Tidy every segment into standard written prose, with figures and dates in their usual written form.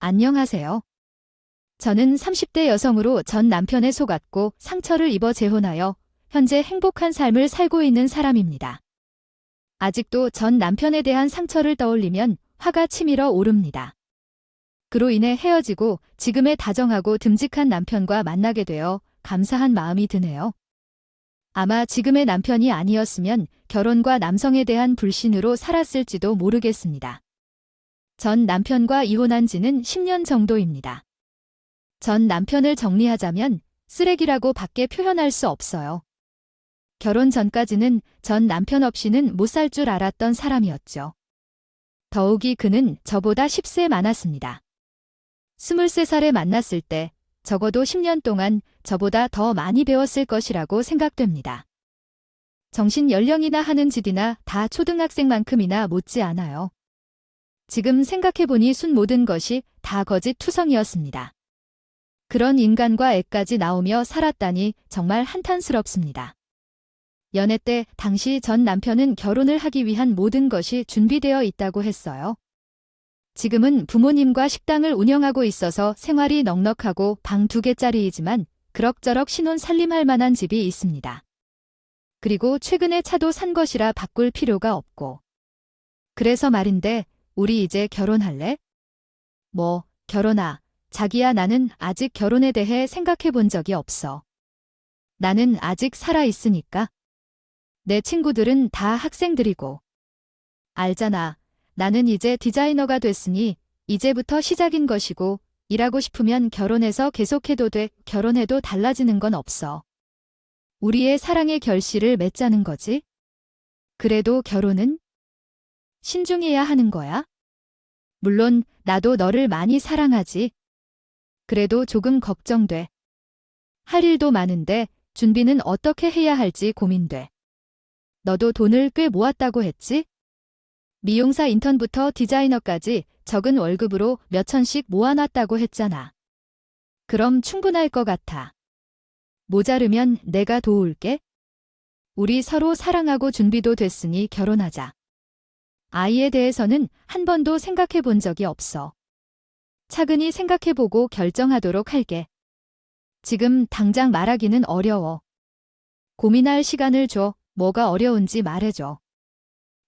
안녕하세요. 저는 30대 여성으로 전 남편에 속았고 상처를 입어 재혼하여 현재 행복한 삶을 살고 있는 사람입니다. 아직도 전 남편에 대한 상처를 떠올리면 화가 치밀어 오릅니다. 그로 인해 헤어지고 지금의 다정하고 듬직한 남편과 만나게 되어 감사한 마음이 드네요. 아마 지금의 남편이 아니었으면 결혼과 남성에 대한 불신으로 살았을지도 모르겠습니다. 전 남편과 이혼한 지는 10년 정도입니다. 전 남편을 정리하자면 쓰레기라고 밖에 표현할 수 없어요. 결혼 전까지는 전 남편 없이는 못 살 줄 알았던 사람이었죠. 더욱이 그는 저보다 10세 많았습니다. 23살에 만났을 때 적어도 10년 동안 저보다 더 많이 배웠을 것이라고 생각됩니다. 정신 연령이나 하는 짓이나 다 초등학생만큼이나 못지 않아요. 지금 생각해보니 순 모든 것이 다 거짓 투성이었습니다. 그런 인간과 애까지 나오며 살았다니 정말 한탄스럽습니다. 연애 때 당시 전 남편은 결혼을 하기 위한 모든 것이 준비되어 있다고 했어요. 지금은 부모님과 식당을 운영하고 있어서 생활이 넉넉하고 방 2개짜리이지만 그럭저럭 신혼 살림할 만한 집이 있습니다. 그리고 최근에 차도 산 것이라 바꿀 필요가 없고. 그래서 말인데 우리 이제 결혼할래? 뭐, 결혼아. 자기야 나는 아직 결혼에 대해 생각해 본 적이 없어. 나는 아직 살아 있으니까. 내 친구들은 다 학생들이고. 알잖아. 나는 이제 디자이너가 됐으니 이제부터 시작인 것이고 일하고 싶으면 결혼해서 계속해도 돼. 결혼해도 달라지는 건 없어. 우리의 사랑의 결실을 맺자는 거지. 그래도 결혼은? 신중해야 하는 거야? 물론 나도 너를 많이 사랑하지. 그래도 조금 걱정돼. 할 일도 많은데 준비는 어떻게 해야 할지 고민돼. 너도 돈을 꽤 모았다고 했지? 미용사 인턴부터 디자이너까지 적은 월급으로 몇 천씩 모아놨다고 했잖아. 그럼 충분할 것 같아. 모자르면 내가 도울게. 우리 서로 사랑하고 준비도 됐으니 결혼하자. 아이에 대해서는 한 번도 생각해 본 적이 없어. 차근히 생각해보고 결정하도록 할게. 지금 당장 말하기는 어려워. 고민할 시간을 줘. 뭐가 어려운지 말해줘.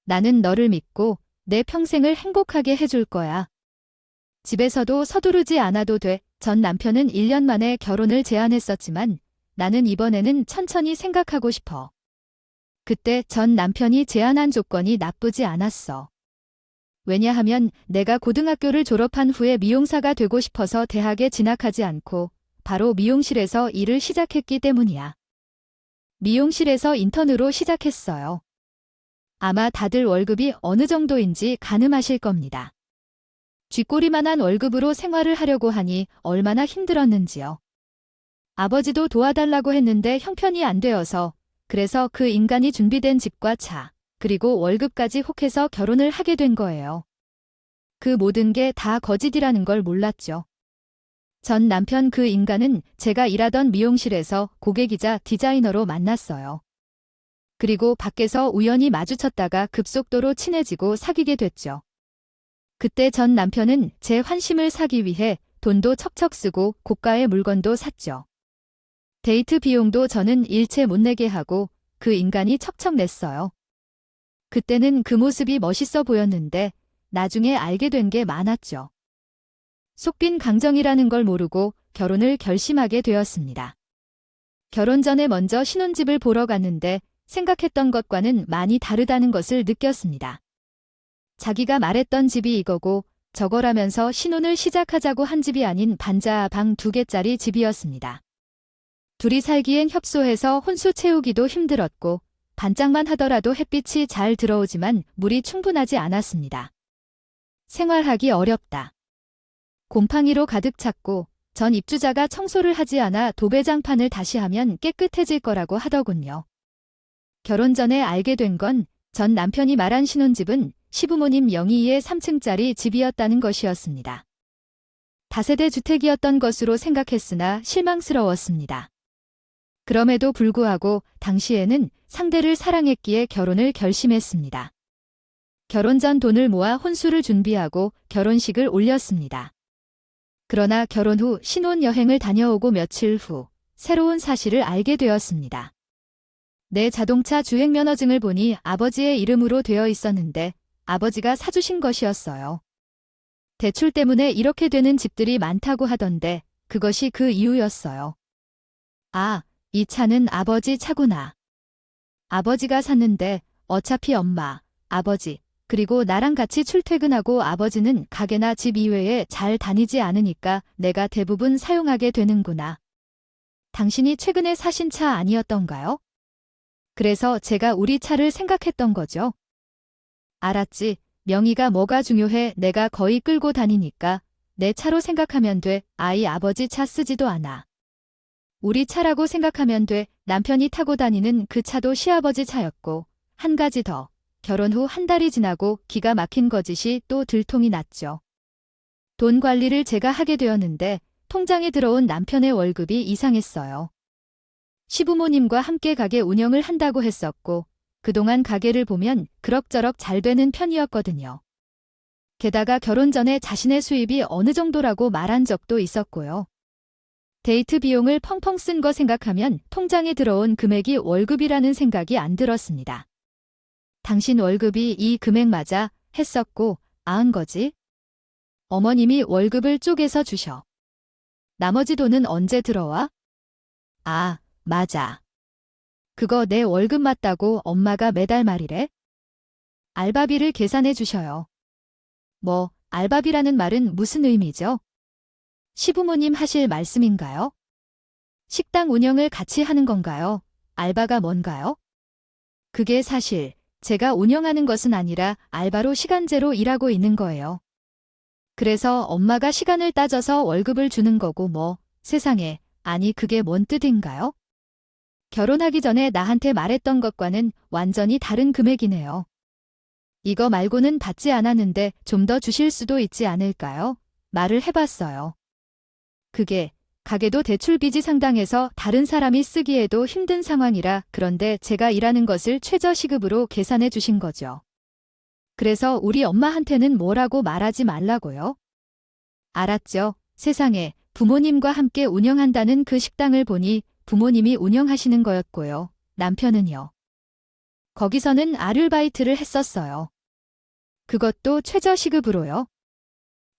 나는 너를 믿고 내 평생을 행복하게 해줄 거야. 집에서도 서두르지 않아도 돼. 전 남편은 1년 만에 결혼을 제안했었지만 나는 이번에는 천천히 생각하고 싶어. 그때 전 남편이 제안한 조건이 나쁘지 않았어. 왜냐하면 내가 고등학교를 졸업한 후에 미용사가 되고 싶어서 대학에 진학하지 않고 바로 미용실에서 일을 시작했기 때문이야. 미용실에서 인턴으로 시작했어요. 아마 다들 월급이 어느 정도인지 가늠하실 겁니다. 쥐꼬리만한 월급으로 생활을 하려고 하니 얼마나 힘들었는지요. 아버지도 도와달라고 했는데 형편이 안 되어서 그래서 그 인간이 준비된 집과 차, 그리고 월급까지 혹해서 결혼을 하게 된 거예요. 그 모든 게 다 거짓이라는 걸 몰랐죠. 전 남편 그 인간은 제가 일하던 미용실에서 고객이자 디자이너로 만났어요. 그리고 밖에서 우연히 마주쳤다가 급속도로 친해지고 사귀게 됐죠. 그때 전 남편은 제 환심을 사기 위해 돈도 척척 쓰고 고가의 물건도 샀죠. 데이트 비용도 저는 일체 못 내게 하고 그 인간이 척척 냈어요. 그때는 그 모습이 멋있어 보였는데 나중에 알게 된 게 많았죠. 속빈 강정이라는 걸 모르고 결혼을 결심하게 되었습니다. 결혼 전에 먼저 신혼집을 보러 갔는데 생각했던 것과는 많이 다르다는 것을 느꼈습니다. 자기가 말했던 집이 이거고 저거라면서 신혼을 시작하자고 한 집이 아닌 반자 방 2개짜리 집이었습니다. 둘이 살기엔 협소해서 혼수 채우기도 힘들었고 반짝만 하더라도 햇빛이 잘 들어오지만 물이 충분하지 않았습니다. 생활하기 어렵다. 곰팡이로 가득 찼고 전 입주자가 청소를 하지 않아 도배장판을 다시 하면 깨끗해질 거라고 하더군요. 결혼 전에 알게 된 건 전 남편이 말한 신혼집은 시부모님 영이의 3층짜리 집이었다는 것이었습니다. 다세대 주택이었던 것으로 생각했으나 실망스러웠습니다. 그럼에도 불구하고 당시에는 상대를 사랑했기에 결혼을 결심했습니다. 결혼 전 돈을 모아 혼수를 준비하고 결혼식을 올렸습니다. 그러나 결혼 후 신혼여행을 다녀오고 며칠 후 새로운 사실을 알게 되었습니다. 내 자동차 주행면허증을 보니 아버지의 이름으로 되어 있었는데 아버지가 사주신 것이었어요. 대출 때문에 이렇게 되는 집들이 많다고 하던데 그것이 그 이유였어요. 아, 이 차는 아버지 차구나. 아버지가 샀는데 어차피 엄마, 아버지, 그리고 나랑 같이 출퇴근하고 아버지는 가게나 집 이외에 잘 다니지 않으니까 내가 대부분 사용하게 되는구나. 당신이 최근에 사신 차 아니었던가요? 그래서 제가 우리 차를 생각했던 거죠. 알았지. 명의가 뭐가 중요해. 내가 거의 끌고 다니니까 내 차로 생각하면 돼. 아버지 차 쓰지도 않아. 우리 차라고 생각하면 돼. 남편이 타고 다니는 그 차도 시아버지 차였고 한 가지 더. 결혼 후 한 달이 지나고 기가 막힌 거짓이 또 들통이 났죠. 돈 관리를 제가 하게 되었는데 통장에 들어온 남편의 월급이 이상했어요. 시부모님과 함께 가게 운영을 한다고 했었고 그동안 가게를 보면 그럭저럭 잘 되는 편이었거든요. 게다가 결혼 전에 자신의 수입이 어느 정도라고 말한 적도 있었고요. 데이트 비용을 펑펑 쓴 거 생각하면 통장에 들어온 금액이 월급이라는 생각이 안 들었습니다. 당신 월급이 이 금액 맞아? 했었고, 아은 거지? 어머님이 월급을 쪼개서 주셔. 나머지 돈은 언제 들어와? 아, 맞아. 그거 내 월급 맞다고 엄마가 매달 말이래? 알바비를 계산해 주셔요. 뭐, 알바비라는 말은 무슨 의미죠? 시부모님 하실 말씀인가요? 식당 운영을 같이 하는 건가요? 알바가 뭔가요? 그게 사실 제가 운영하는 것은 아니라 알바로 시간제로 일하고 있는 거예요. 그래서 엄마가 시간을 따져서 월급을 주는 거고 뭐, 세상에, 아니 그게 뭔 뜻인가요? 결혼하기 전에 나한테 말했던 것과는 완전히 다른 금액이네요. 이거 말고는 받지 않았는데 좀 더 주실 수도 있지 않을까요? 말을 해봤어요. 그게 가게도 대출빚이 상당해서 다른 사람이 쓰기에도 힘든 상황이라 그런데 제가 일하는 것을 최저시급으로 계산해 주신 거죠. 그래서 우리 엄마한테는 뭐라고 말하지 말라고요? 알았죠. 세상에 부모님과 함께 운영한다는 그 식당을 보니 부모님이 운영하시는 거였고요. 남편은요. 거기서는 아르바이트를 했었어요. 그것도 최저시급으로요.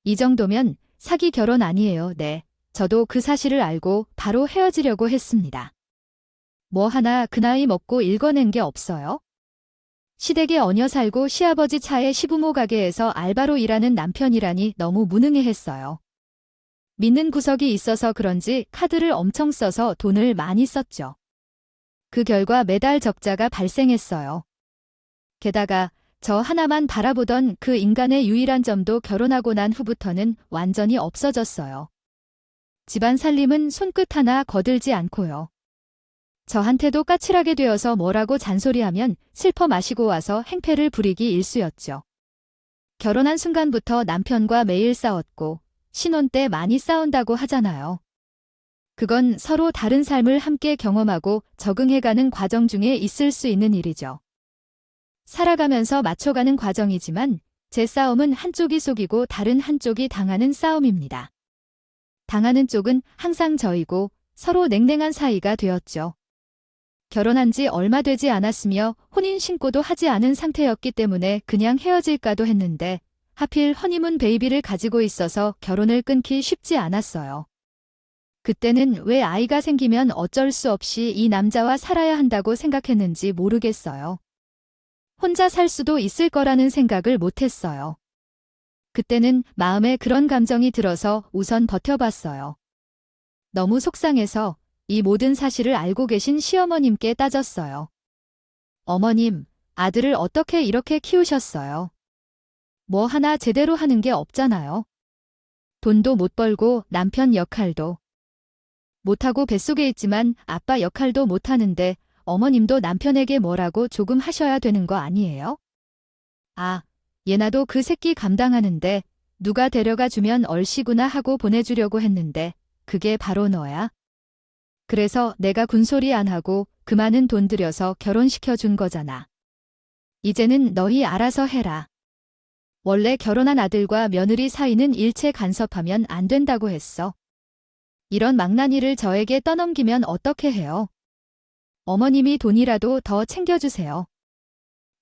이 정도면 사기 결혼 아니에요. 네. 저도 그 사실을 알고 바로 헤어지려고 했습니다. 뭐 하나 그 나이 먹고 읽어낸 게 없어요? 시댁에 얹여 살고 시아버지 차에 시부모 가게에서 알바로 일하는 남편이라니 너무 무능해했어요. 믿는 구석이 있어서 그런지 카드를 엄청 써서 돈을 많이 썼죠. 그 결과 매달 적자가 발생했어요. 게다가 저 하나만 바라보던 그 인간의 유일한 점도 결혼하고 난 후부터는 완전히 없어졌어요. 집안 살림은 손끝 하나 거들지 않고요. 저한테도 까칠하게 되어서 뭐라고 잔소리하면 슬퍼 마시고 와서 행패를 부리기 일쑤였죠. 결혼한 순간부터 남편과 매일 싸웠고 신혼 때 많이 싸운다고 하잖아요. 그건 서로 다른 삶을 함께 경험하고 적응해가는 과정 중에 있을 수 있는 일이죠. 살아가면서 맞춰가는 과정이지만 제 싸움은 한쪽이 속이고 다른 한쪽이 당하는 싸움입니다. 당하는 쪽은 항상 저이고 서로 냉랭한 사이가 되었죠. 결혼한 지 얼마 되지 않았으며 혼인신고도 하지 않은 상태였기 때문에 그냥 헤어질까도 했는데 하필 허니문 베이비를 가지고 있어서 결혼을 끊기 쉽지 않았어요. 그때는 왜 아이가 생기면 어쩔 수 없이 이 남자와 살아야 한다고 생각했는지 모르겠어요. 혼자 살 수도 있을 거라는 생각을 못했어요. 그때는 마음에 그런 감정이 들어서 우선 버텨봤어요. 너무 속상해서 이 모든 사실을 알고 계신 시어머님께 따졌어요. 어머님, 아들을 어떻게 이렇게 키우셨어요? 뭐 하나 제대로 하는 게 없잖아요. 돈도 못 벌고 남편 역할도 못하고 뱃속에 있지만 아빠 역할도 못하는데 어머님도 남편에게 뭐라고 조금 하셔야 되는 거 아니에요? 아, 얘나도 그 새끼 감당하는데 누가 데려가 주면 얼씨구나 하고 보내주려고 했는데 그게 바로 너야? 그래서 내가 군소리 안 하고 그 많은 돈 들여서 결혼시켜 준 거잖아. 이제는 너희 알아서 해라. 원래 결혼한 아들과 며느리 사이는 일체 간섭하면 안 된다고 했어. 이런 망나니를 저에게 떠넘기면 어떻게 해요? 어머님이 돈이라도 더 챙겨주세요.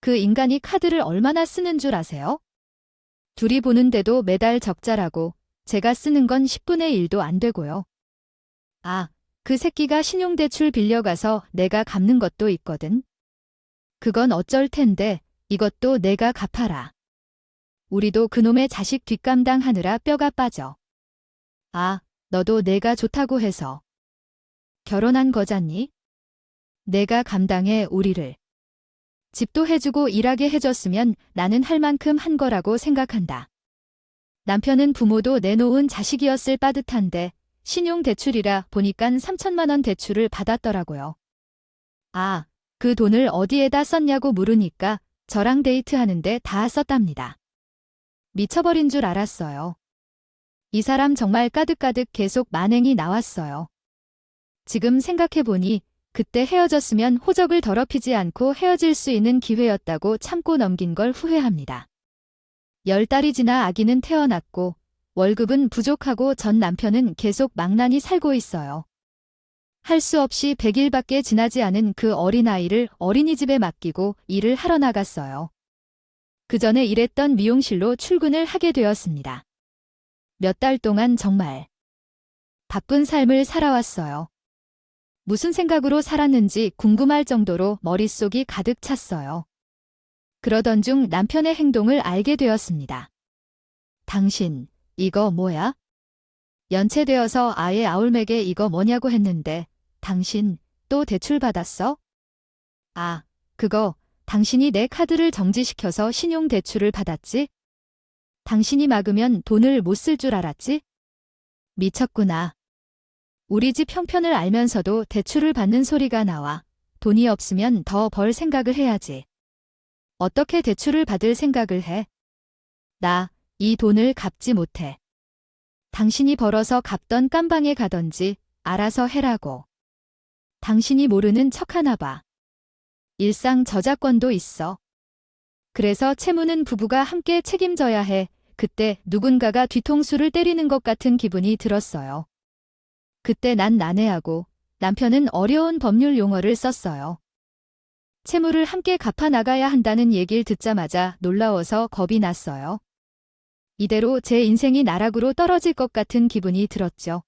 그 인간이 카드를 얼마나 쓰는 줄 아세요? 둘이 보는데도 매달 적자라고 제가 쓰는 건 10분의 1도 안 되고요. 아, 그 새끼가 신용대출 빌려가서 내가 갚는 것도 있거든. 그건 어쩔 텐데 이것도 내가 갚아라. 우리도 그놈의 자식 뒷감당 하느라 뼈가 빠져. 아, 너도 내가 좋다고 해서 결혼한 거잖니? 내가 감당해 우리를. 집도 해주고 일하게 해줬으면 나는 할 만큼 한 거라고 생각한다. 남편은 부모도 내놓은 자식이었을 빠듯한데 신용대출이라 보니깐 3천만 원 대출을 받았더라고요. 아, 그 돈을 어디에다 썼냐고 물으니까 저랑 데이트하는데 다 썼답니다. 미쳐버린 줄 알았어요. 이 사람 정말 까득까득 계속 만행이 나왔어요. 지금 생각해보니 그때 헤어졌으면 호적을 더럽히지 않고 헤어질 수 있는 기회였다고 참고 넘긴 걸 후회합니다. 10달이 지나 아기는 태어났고 월급은 부족하고 전 남편은 계속 망나니 살고 있어요. 할 수 없이 100일밖에 지나지 않은 그 어린아이를 어린이집에 맡기고 일을 하러 나갔어요. 그 전에 일했던 미용실로 출근을 하게 되었습니다. 몇 달 동안 정말 바쁜 삶을 살아왔어요. 무슨 생각으로 살았는지 궁금할 정도로 머릿속이 가득 찼어요. 그러던 중 남편의 행동을 알게 되었습니다. 당신, 이거 뭐야? 연체되어서 아예 아울맥에 이거 뭐냐고 했는데 당신 또 대출 받았어? 아, 그거 당신이 내 카드를 정지시켜서 신용대출을 받았지? 당신이 막으면 돈을 못 쓸 줄 알았지? 미쳤구나. 우리 집 형편을 알면서도 대출을 받는 소리가 나와. 돈이 없으면 더 벌 생각을 해야지. 어떻게 대출을 받을 생각을 해? 나 이 돈을 갚지 못해. 당신이 벌어서 갚던 깜방에 가던지 알아서 해라고. 당신이 모르는 척하나 봐. 일상 저작권도 있어. 그래서 채무는 부부가 함께 책임져야 해. 그때 누군가가 뒤통수를 때리는 것 같은 기분이 들었어요. 그때 난 난해하고 남편은 어려운 법률 용어를 썼어요. 채무를 함께 갚아 나가야 한다는 얘기를 듣자마자 놀라워서 겁이 났어요. 이대로 제 인생이 나락으로 떨어질 것 같은 기분이 들었죠.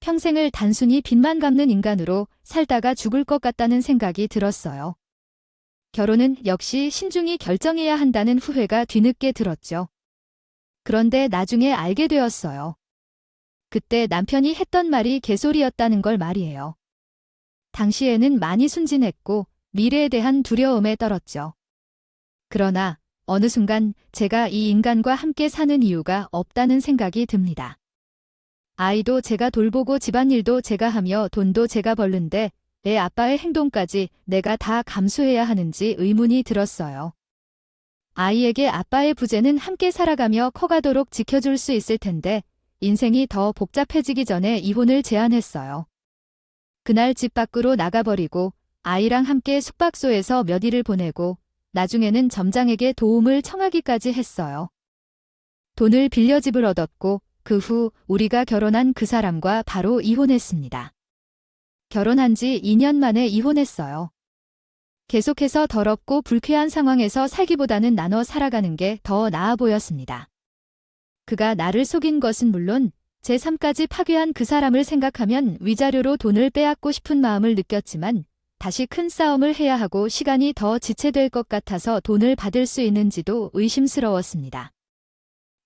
평생을 단순히 빚만 갚는 인간으로 살다가 죽을 것 같다는 생각이 들었어요. 결혼은 역시 신중히 결정해야 한다는 후회가 뒤늦게 들었죠. 그런데 나중에 알게 되었어요. 그때 남편이 했던 말이 개소리였다는 걸 말이에요. 당시에는 많이 순진했고 미래에 대한 두려움에 떨었죠. 그러나 어느 순간 제가 이 인간과 함께 사는 이유가 없다는 생각이 듭니다. 아이도 제가 돌보고 집안일도 제가 하며 돈도 제가 벌는데 애 아빠의 행동까지 내가 다 감수해야 하는지 의문이 들었어요. 아이에게 아빠의 부재는 함께 살아가며 커가도록 지켜줄 수 있을 텐데 인생이 더 복잡해지기 전에 이혼을 제안했어요. 그날 집 밖으로 나가버리고 아이랑 함께 숙박소에서 몇 일을 보내고 나중에는 점장에게 도움을 청하기까지 했어요. 돈을 빌려 집을 얻었고 그 후 우리가 결혼한 그 사람과 바로 이혼했습니다. 결혼한 지 2년 만에 이혼했어요. 계속해서 더럽고 불쾌한 상황에서 살기보다는 나눠 살아가는 게 더 나아 보였습니다. 그가 나를 속인 것은 물론 제 삶까지 파괴한 그 사람을 생각하면 위자료로 돈을 빼앗고 싶은 마음을 느꼈지만 다시 큰 싸움을 해야 하고 시간이 더 지체될 것 같아서 돈을 받을 수 있는지도 의심스러웠습니다.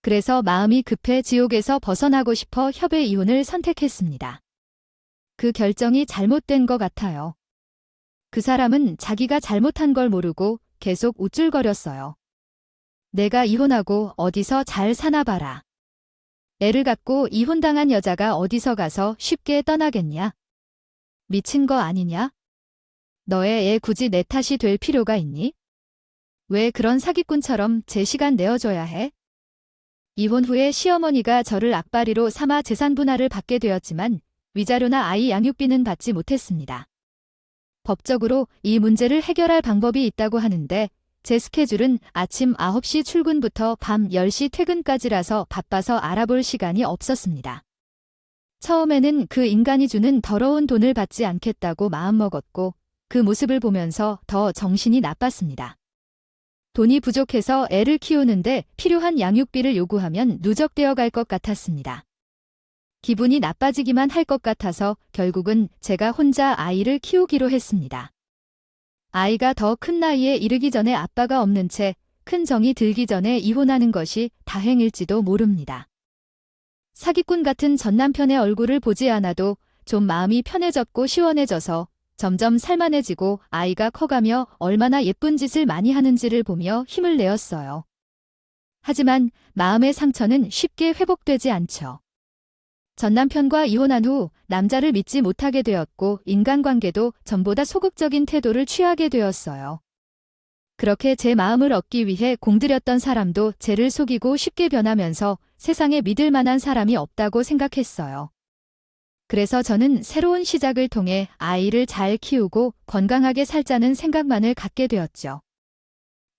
그래서 마음이 급해 지옥에서 벗어나고 싶어 협의 이혼을 선택했습니다. 그 결정이 잘못된 것 같아요. 그 사람은 자기가 잘못한 걸 모르고 계속 우쭐거렸어요. 내가 이혼하고 어디서 잘 사나 봐라. 애를 갖고 이혼당한 여자가 어디서 가서 쉽게 떠나겠냐? 미친 거 아니냐? 너의 애 굳이 내 탓이 될 필요가 있니? 왜 그런 사기꾼처럼 제 시간 내어줘야 해? 이혼 후에 시어머니가 저를 악바리로 삼아 재산 분할을 받게 되었지만 위자료나 아이 양육비는 받지 못했습니다. 법적으로 이 문제를 해결할 방법이 있다고 하는데 제 스케줄은 아침 9시 출근부터 밤 10시 퇴근까지라서 바빠서 알아볼 시간이 없었습니다. 처음에는 그 인간이 주는 더러운 돈을 받지 않겠다고 마음먹었고 그 모습을 보면서 더 정신이 나빴습니다. 돈이 부족해서 애를 키우는데 필요한 양육비를 요구하면 누적되어 갈 것 같았습니다. 기분이 나빠지기만 할 것 같아서 결국은 제가 혼자 아이를 키우기로 했습니다. 아이가 더 큰 나이에 이르기 전에 아빠가 없는 채 큰 정이 들기 전에 이혼하는 것이 다행일지도 모릅니다. 사기꾼 같은 전 남편의 얼굴을 보지 않아도 좀 마음이 편해졌고 시원해져서 점점 살만해지고 아이가 커가며 얼마나 예쁜 짓을 많이 하는지를 보며 힘을 내었어요. 하지만 마음의 상처는 쉽게 회복되지 않죠. 전 남편과 이혼한 후 남자를 믿지 못하게 되었고 인간관계도 전보다 소극적인 태도를 취하게 되었어요. 그렇게 제 마음을 얻기 위해 공들였던 사람도 쟤를 속이고 쉽게 변하면서 세상에 믿을 만한 사람이 없다고 생각했어요. 그래서 저는 새로운 시작을 통해 아이를 잘 키우고 건강하게 살자는 생각만을 갖게 되었죠.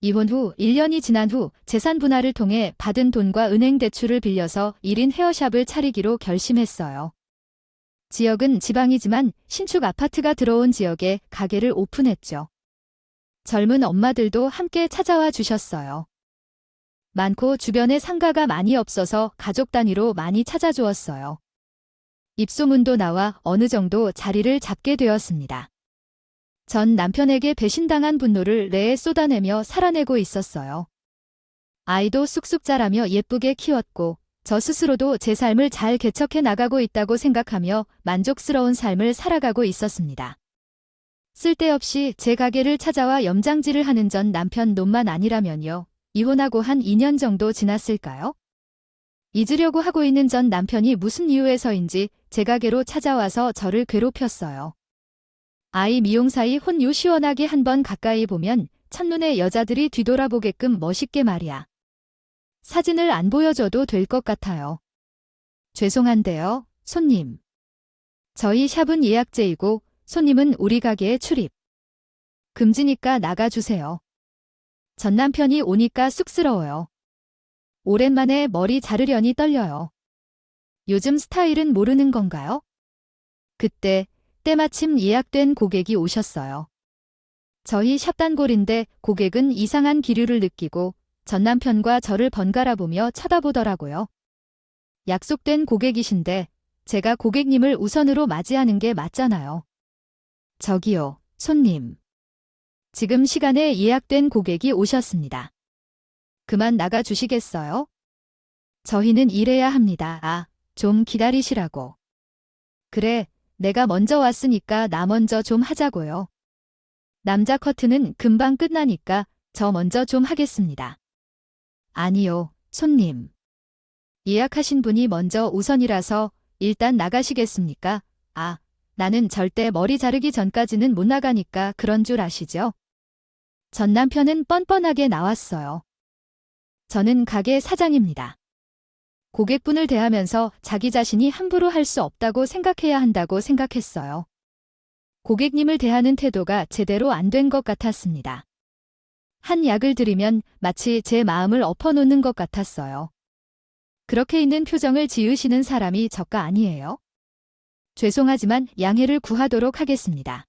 이혼 후 1년이 지난 후 재산 분할을 통해 받은 돈과 은행 대출을 빌려서 1인 헤어샵을 차리기로 결심했어요. 지역은 지방이지만 신축 아파트가 들어온 지역에 가게를 오픈했죠. 젊은 엄마들도 함께 찾아와 주셨어요. 많고 주변에 상가가 많이 없어서 가족 단위로 많이 찾아주었어요. 입소문도 나와 어느 정도 자리를 잡게 되었습니다. 전 남편에게 배신당한 분노를 내에 쏟아내며 살아내고 있었어요. 아이도 쑥쑥 자라며 예쁘게 키웠고 저 스스로도 제 삶을 잘 개척해 나가고 있다고 생각하며 만족스러운 삶을 살아가고 있었습니다. 쓸데없이 제 가게를 찾아와 염장질을 하는 전 남편 놈만 아니라면요. 이혼하고 한 2년 정도 지났을까요? 잊으려고 하고 있는 전 남편이 무슨 이유에서인지 제 가게로 찾아와서 저를 괴롭혔어요. 아이 미용사이 혼유 시원하게 한번 가까이 보면 첫눈에 여자들이 뒤돌아보게끔 멋있게 말이야. 사진을 안 보여줘도 될 것 같아요. 죄송한데요, 손님. 저희 샵은 예약제이고 손님은 우리 가게에 출입 금지니까 나가주세요. 전 남편이 오니까 쑥스러워요. 오랜만에 머리 자르려니 떨려요. 요즘 스타일은 모르는 건가요? 그때 때마침 예약된 고객이 오셨어요. 저희 샵 단골인데 고객은 이상한 기류를 느끼고 전 남편과 저를 번갈아 보며 쳐다보더라고요. 약속된 고객이신데 제가 고객님을 우선으로 맞이하는 게 맞잖아요. 저기요, 손님. 지금 시간에 예약된 고객이 오셨습니다. 그만 나가 주시겠어요? 저희는 일해야 합니다. 아, 좀 기다리시라고. 그래, 내가 먼저 왔으니까 나 먼저 좀 하자고요. 남자 커트는 금방 끝나니까 저 먼저 좀 하겠습니다. 아니요, 손님. 예약하신 분이 먼저 우선이라서 일단 나가시겠습니까? 아, 나는 절대 머리 자르기 전까지는 못 나가니까 그런 줄 아시죠? 전 남편은 뻔뻔하게 나왔어요. 저는 가게 사장입니다. 고객분을 대하면서 자기 자신이 함부로 할 수 없다고 생각해야 한다고 생각했어요. 고객님을 대하는 태도가 제대로 안 된 것 같았습니다. 한 약을 드리면 마치 제 마음을 엎어놓는 것 같았어요. 그렇게 있는 표정을 지으시는 사람이 저가 아니에요? 죄송하지만 양해를 구하도록 하겠습니다.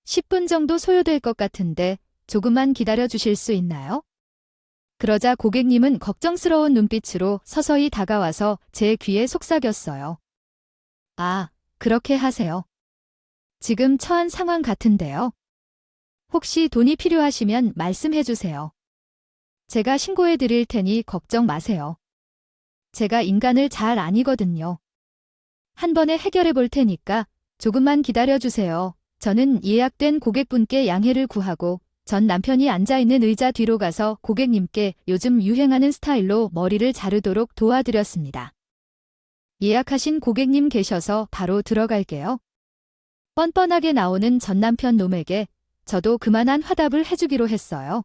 10분 정도 소요될 것 같은데 조금만 기다려 주실 수 있나요? 그러자 고객님은 걱정스러운 눈빛으로 서서히 다가와서 제 귀에 속삭였어요. 아, 그렇게 하세요. 지금 처한 상황 같은데요. 혹시 돈이 필요하시면 말씀해 주세요. 제가 신고해 드릴 테니 걱정 마세요. 제가 인간을 잘 아니거든요. 한 번에 해결해 볼 테니까 조금만 기다려 주세요. 저는 예약된 고객분께 양해를 구하고 전 남편이 앉아있는 의자 뒤로 가서 고객님께 요즘 유행하는 스타일로 머리를 자르도록 도와드렸습니다. 예약하신 고객님 계셔서 바로 들어갈게요. 뻔뻔하게 나오는 전 남편 놈에게 저도 그만한 화답을 해주기로 했어요.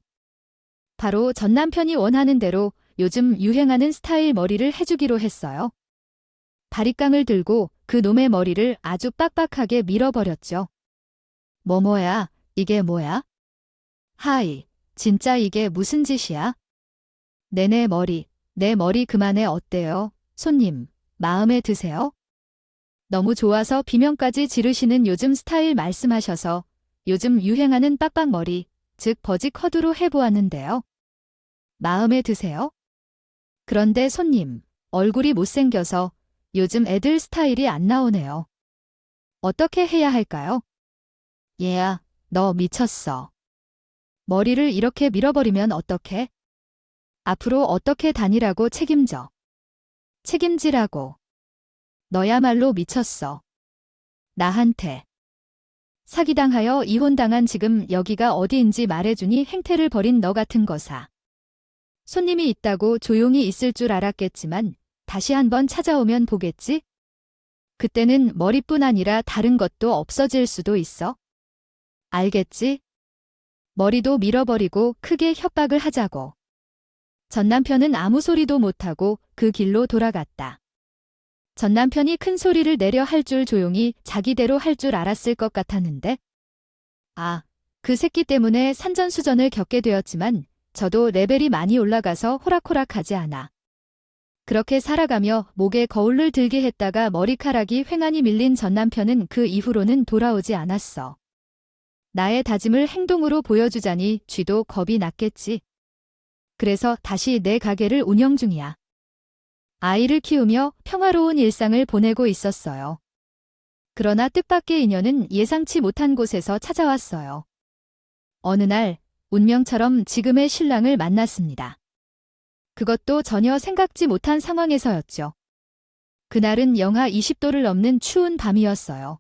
바로 전 남편이 원하는 대로 요즘 유행하는 스타일 머리를 해주기로 했어요. 바리깡을 들고 그 놈의 머리를 아주 빡빡하게 밀어버렸죠. 뭐야, 이게 뭐야? 하이, 진짜 이게 무슨 짓이야? 내 머리 그만해 어때요? 손님, 마음에 드세요? 너무 좋아서 비명까지 지르시는 요즘 스타일 말씀하셔서 요즘 유행하는 빡빡머리, 즉 버직 커드로 해보았는데요. 마음에 드세요? 그런데 손님, 얼굴이 못생겨서 요즘 애들 스타일이 안 나오네요. 어떻게 해야 할까요? 얘야, 너 미쳤어. 머리를 이렇게 밀어버리면 어떡해? 앞으로 어떻게 다니라고 책임져. 책임지라고. 너야말로 미쳤어. 나한테. 사기당하여 이혼당한 지금 여기가 어디인지 말해주니 행태를 벌인 너 같은 거사. 손님이 있다고 조용히 있을 줄 알았겠지만 다시 한번 찾아오면 보겠지? 그때는 머리뿐 아니라 다른 것도 없어질 수도 있어. 알겠지? 머리도 밀어버리고 크게 협박을 하자고. 전 남편은 아무 소리도 못하고 그 길로 돌아갔다. 전 남편이 큰 소리를 내려 할 줄 조용히 자기대로 할 줄 알았을 것 같았는데. 아, 그 새끼 때문에 산전수전을 겪게 되었지만 저도 레벨이 많이 올라가서 호락호락하지 않아. 그렇게 살아가며 목에 거울을 들게 했다가 머리카락이 휑하니 밀린 전 남편은 그 이후로는 돌아오지 않았어. 나의 다짐을 행동으로 보여주자니 쥐도 겁이 났겠지. 그래서 다시 내 가게를 운영 중이야. 아이를 키우며 평화로운 일상을 보내고 있었어요. 그러나 뜻밖의 인연은 예상치 못한 곳에서 찾아왔어요. 어느 날 운명처럼 지금의 신랑을 만났습니다. 그것도 전혀 생각지 못한 상황에서였죠. 그날은 영하 20도를 넘는 추운 밤이었어요.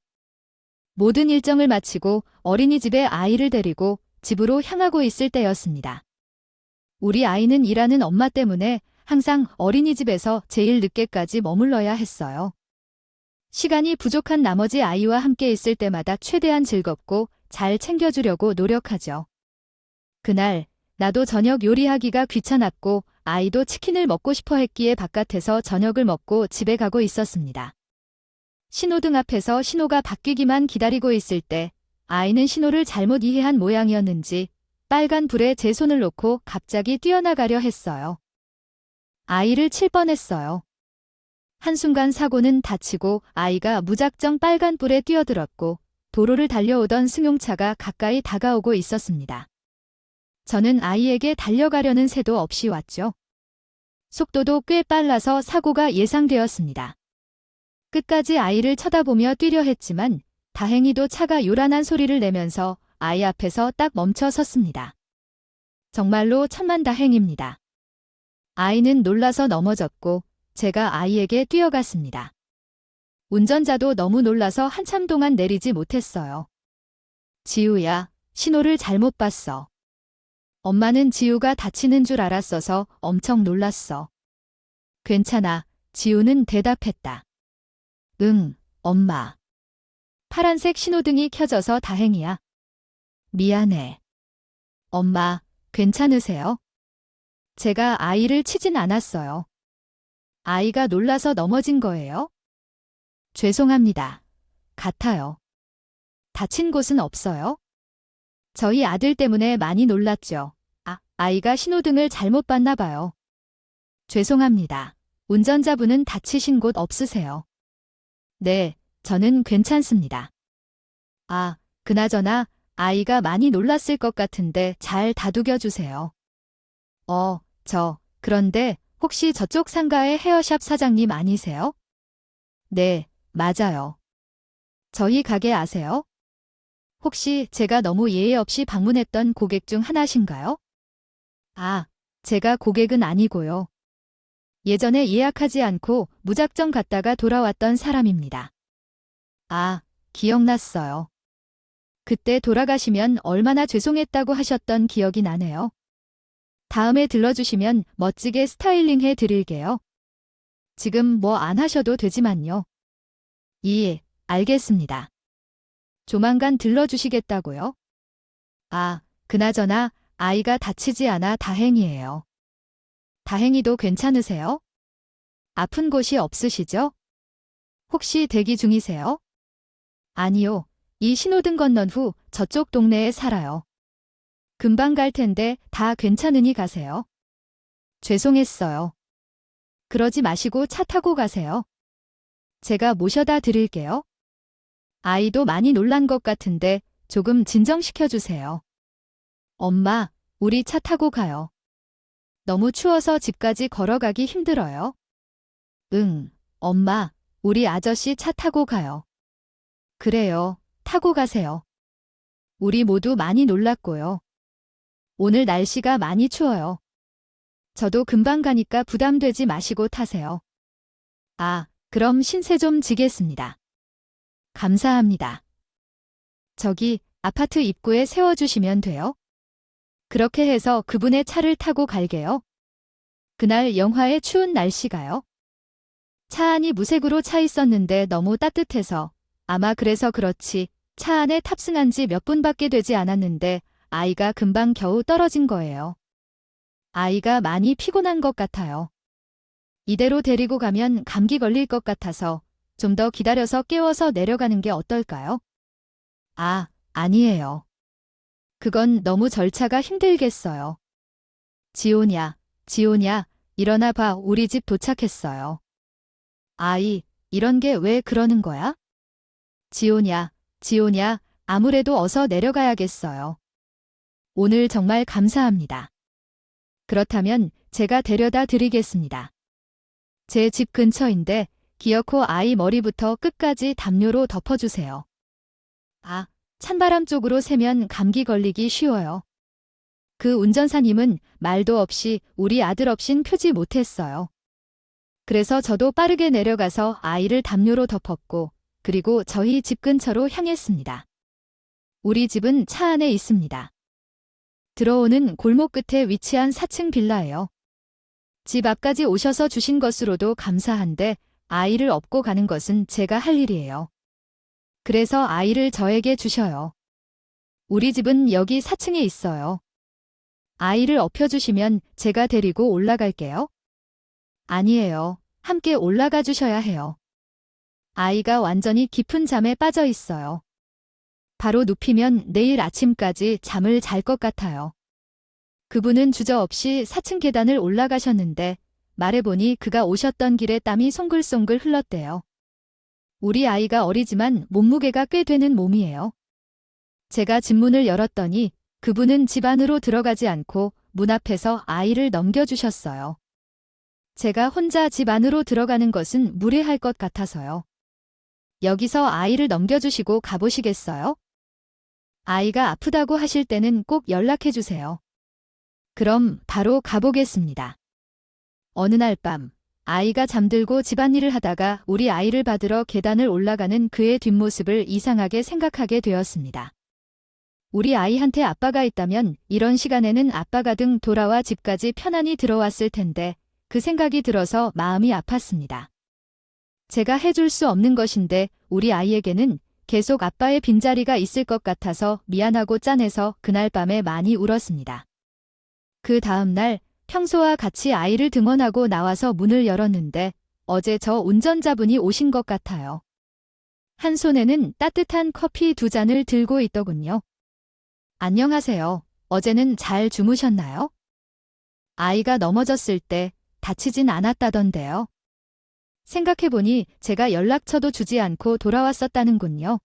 모든 일정을 마치고 어린이집에 아이를 데리고 집으로 향하고 있을 때였습니다. 우리 아이는 일하는 엄마 때문에 항상 어린이집에서 제일 늦게까지 머물러야 했어요. 시간이 부족한 나머지 아이와 함께 있을 때마다 최대한 즐겁고 잘 챙겨주려고 노력하죠. 그날 나도 저녁 요리하기가 귀찮았고 아이도 치킨을 먹고 싶어 했기에 바깥에서 저녁을 먹고 집에 가고 있었습니다. 신호등 앞에서 신호가 바뀌기만 기다리고 있을 때 아이는 신호를 잘못 이해한 모양이었는지 빨간 불에 제 손을 놓고 갑자기 뛰어나가려 했어요. 아이를 칠 뻔했어요. 한순간 사고는 다치고 아이가 무작정 빨간 불에 뛰어들었고 도로를 달려오던 승용차가 가까이 다가오고 있었습니다. 저는 아이에게 달려가려는 새도 없이 왔죠. 속도도 꽤 빨라서 사고가 예상되었습니다. 끝까지 아이를 쳐다보며 뛰려 했지만 다행히도 차가 요란한 소리를 내면서 아이 앞에서 딱 멈춰 섰습니다. 정말로 천만다행입니다. 아이는 놀라서 넘어졌고 제가 아이에게 뛰어갔습니다. 운전자도 너무 놀라서 한참 동안 내리지 못했어요. 지우야, 신호를 잘못 봤어. 엄마는 지우가 다치는 줄 알았어서 엄청 놀랐어. 괜찮아, 지우는 대답했다. 응, 엄마. 파란색 신호등이 켜져서 다행이야. 미안해. 엄마, 괜찮으세요? 제가 아이를 치진 않았어요. 아이가 놀라서 넘어진 거예요? 죄송합니다. 같아요. 다친 곳은 없어요? 저희 아들 때문에 많이 놀랐죠. 아이가 신호등을 잘못 봤나 봐요. 죄송합니다. 운전자분은 다치신 곳 없으세요? 네, 저는 괜찮습니다. 그나저나 아이가 많이 놀랐을 것 같은데 잘 다독여 주세요. 그런데 혹시 저쪽 상가의 헤어샵 사장님 아니세요? 네, 맞아요. 저희 가게 아세요? 혹시 제가 너무 예의 없이 방문했던 고객 중 하나신가요? 제가 고객은 아니고요. 예전에 예약하지 않고 무작정 갔다가 돌아왔던 사람입니다. 기억났어요. 그때 돌아가시면 얼마나 죄송했다고 하셨던 기억이 나네요. 다음에 들러주시면 멋지게 스타일링 해드릴게요. 지금 뭐 안 하셔도 되지만요. 알겠습니다. 조만간 들러주시겠다고요? 그나저나 아이가 다치지 않아 다행이에요. 다행히도 괜찮으세요? 아픈 곳이 없으시죠? 혹시 대기 중이세요? 아니요. 이 신호등 건넌 후 저쪽 동네에 살아요. 금방 갈 텐데 다 괜찮으니 가세요. 죄송했어요. 그러지 마시고 차 타고 가세요. 제가 모셔다 드릴게요. 아이도 많이 놀란 것 같은데 조금 진정시켜 주세요. 엄마, 우리 차 타고 가요. 너무 추워서 집까지 걸어가기 힘들어요. 응, 엄마, 우리 아저씨 차 타고 가요. 그래요, 타고 가세요. 우리 모두 많이 놀랐고요. 오늘 날씨가 많이 추워요. 저도 금방 가니까 부담되지 마시고 타세요. 아, 그럼 신세 좀 지겠습니다. 감사합니다. 저기 아파트 입구에 세워주시면 돼요. 그렇게 해서 그분의 차를 타고 갈게요. 그날 영하의 추운 날씨가요. 차 안이 무색으로 차 있었는데 너무 따뜻해서 아마 그래서 그렇지 차 안에 탑승한 지 몇 분밖에 되지 않았는데 아이가 금방 겨우 떨어진 거예요. 아이가 많이 피곤한 것 같아요. 이대로 데리고 가면 감기 걸릴 것 같아서 좀 더 기다려서 깨워서 내려가는 게 어떨까요? 아, 아니에요. 그건 너무 절차가 힘들겠어요. 지호냐, 지호냐, 일어나 봐, 우리 집 도착했어요. 아이, 이런 게 왜 그러는 거야? 지호냐, 지호냐, 아무래도 어서 내려가야겠어요. 오늘 정말 감사합니다. 그렇다면 제가 데려다 드리겠습니다. 제 집 근처인데 기어코 아이 머리부터 끝까지 담요로 덮어주세요. 아, 찬바람 쪽으로 새면 감기 걸리기 쉬워요. 그 운전사님은 말도 없이 우리 아들 없인 표지 못했어요. 그래서 저도 빠르게 내려가서 아이를 담요로 덮었고 그리고 저희 집 근처로 향했습니다. 우리 집은 차 안에 있습니다. 들어오는 골목 끝에 위치한 4층 빌라예요. 집 앞까지 오셔서 주신 것으로도 감사한데 아이를 업고 가는 것은 제가 할 일이에요. 그래서 아이를 저에게 주셔요. 우리 집은 여기 4층에 있어요. 아이를 업혀주시면 제가 데리고 올라갈게요. 아니에요. 함께 올라가 주셔야 해요. 아이가 완전히 깊은 잠에 빠져 있어요. 바로 눕히면 내일 아침까지 잠을 잘 것 같아요. 그분은 주저없이 4층 계단을 올라가셨는데 말해보니 그가 오셨던 길에 땀이 송글송글 흘렀대요. 우리 아이가 어리지만 몸무게가 꽤 되는 몸이에요. 제가 집 문을 열었더니 그분은 집 안으로 들어가지 않고 문 앞에서 아이를 넘겨주셨어요. 제가 혼자 집 안으로 들어가는 것은 무례할 것 같아서요. 여기서 아이를 넘겨주시고 가보시겠어요? 아이가 아프다고 하실 때는 꼭 연락해 주세요. 그럼 바로 가보겠습니다. 어느 날 밤, 아이가 잠들고 집안일을 하다가 우리 아이를 받으러 계단을 올라가는 그의 뒷모습을 이상하게 생각하게 되었습니다. 우리 아이한테 아빠가 있다면 이런 시간에는 아빠가 등 돌아와 집까지 편안히 들어왔을 텐데 그 생각이 들어서 마음이 아팠습니다. 제가 해줄 수 없는 것인데 우리 아이에게는 계속 아빠의 빈자리가 있을 것 같아서 미안하고 짠해서 그날 밤에 많이 울었습니다. 그 다음 날 평소와 같이 아이를 등원하고 나와서 문을 열었는데 어제 저 운전자분이 오신 것 같아요. 한 손에는 따뜻한 커피 2잔을 들고 있더군요. 안녕하세요. 어제는 잘 주무셨나요? 아이가 넘어졌을 때 다치진 않았다던데요. 생각해보니 제가 연락처도 주지 않고 돌아왔었다는군요.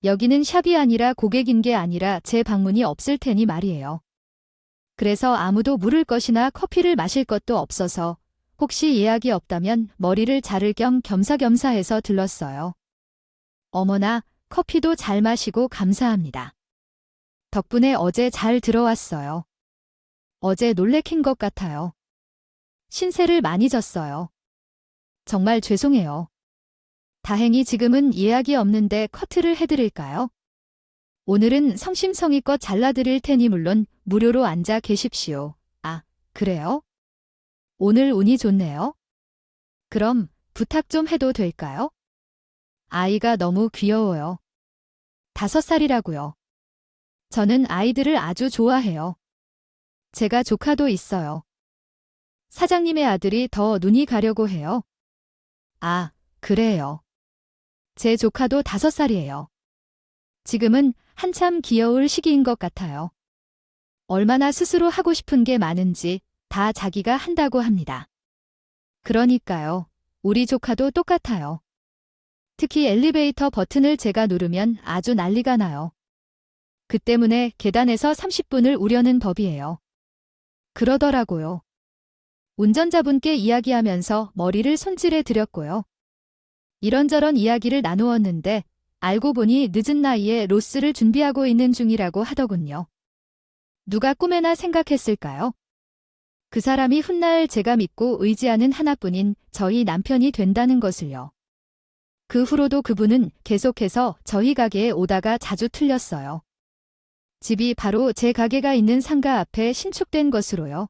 여기는 샵이 아니라 고객인 게 아니라 제 방문이 없을 테니 말이에요. 그래서 아무도 물을 것이나 커피를 마실 것도 없어서 혹시 예약이 없다면 머리를 자를 겸 겸사겸사 해서 들렀어요. 어머나, 커피도 잘 마시고 감사합니다. 덕분에 어제 잘 들어왔어요. 어제 놀래킨 것 같아요. 신세를 많이 졌어요. 정말 죄송해요. 다행히 지금은 예약이 없는데 커트를 해드릴까요? 오늘은 성심성의껏 잘라드릴 테니 물론 무료로 앉아 계십시오. 아, 그래요? 오늘 운이 좋네요. 그럼 부탁 좀 해도 될까요? 아이가 너무 귀여워요. 5살이라고요. 저는 아이들을 아주 좋아해요. 제가 조카도 있어요. 사장님의 아들이 더 눈이 가려고 해요. 아, 그래요. 제 조카도 5살이에요. 지금은 한참 귀여울 시기인 것 같아요. 얼마나 스스로 하고 싶은 게 많은지 다 자기가 한다고 합니다. 그러니까요. 우리 조카도 똑같아요. 특히 엘리베이터 버튼을 제가 누르면 아주 난리가 나요. 그 때문에 계단에서 30분을 우려는 법이에요. 그러더라고요. 운전자분께 이야기하면서 머리를 손질해 드렸고요. 이런저런 이야기를 나누었는데 알고 보니 늦은 나이에 로스를 준비하고 있는 중이라고 하더군요. 누가 꿈에나 생각했을까요? 그 사람이 훗날 제가 믿고 의지하는 하나뿐인 저희 남편이 된다는 것을요. 그 후로도 그분은 계속해서 저희 가게에 오다가 자주 틀렸어요. 집이 바로 제 가게가 있는 상가 앞에 신축된 것으로요.